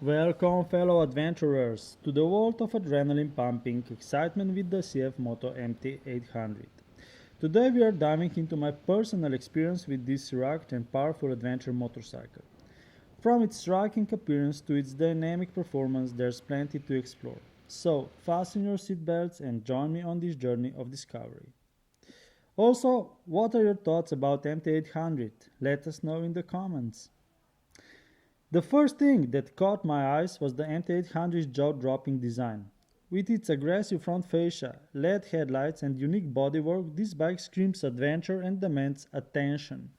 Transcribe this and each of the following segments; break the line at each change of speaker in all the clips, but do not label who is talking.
Welcome, fellow adventurers, to the world of adrenaline-pumping excitement with the CFMOTO MT 800. Today we are diving into my personal experience with this rugged and powerful adventure motorcycle. From its striking appearance to its dynamic performance, there's plenty to explore. So, fasten your seatbelts and join me on this journey of discovery. Also, what are your thoughts about MT800? Let us know in the comments. The first thing that caught my eyes was the MT800's jaw-dropping design. With its aggressive front fascia, LED headlights and unique bodywork, this bike screams adventure and demands attention.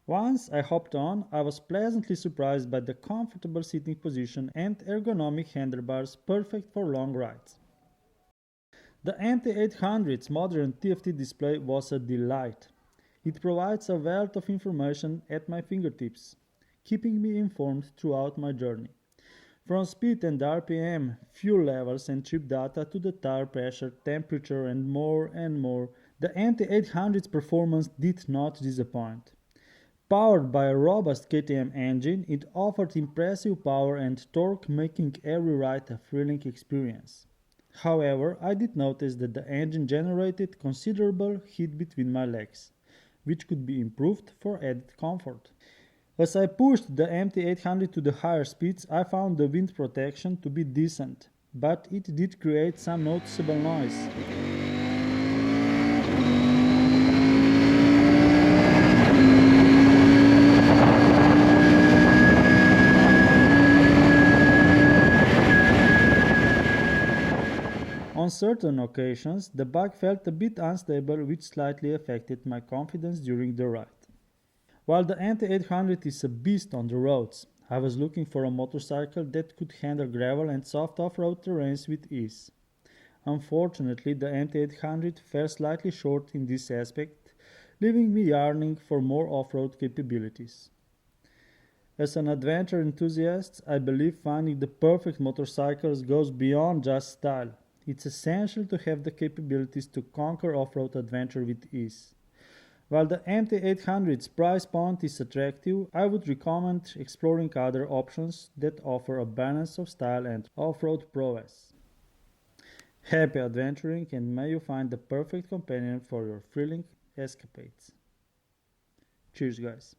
Once I hopped on, I was pleasantly surprised by the comfortable sitting position and ergonomic handlebars perfect for long rides. The MT800's modern TFT display was a delight. It provides a wealth of information at my fingertips, keeping me informed throughout my journey. From speed and RPM, fuel levels and trip data to the tire pressure, temperature and more, the MT800's performance did not disappoint. Powered by a robust KTM engine, it offered impressive power and torque, making every ride a thrilling experience. However, I did notice that the engine generated considerable heat between my legs, which could be improved for added comfort. As I pushed the MT800 to the higher speeds, I found the wind protection to be decent, but it did create some noticeable noise. On certain occasions, the bike felt a bit unstable, which slightly affected my confidence during the ride. While the MT800 is a beast on the roads, I was looking for a motorcycle that could handle gravel and soft off-road terrains with ease. Unfortunately, the MT800 fell slightly short in this aspect, leaving me yearning for more off-road capabilities. As an adventure enthusiast, I believe finding the perfect motorcycles goes beyond just style. It's essential to have the capabilities to conquer off-road adventure with ease. While the MT800's price point is attractive, I would recommend exploring other options that offer a balance of style and off-road prowess. Happy adventuring, and may you find the perfect companion for your thrilling escapades. Cheers, guys.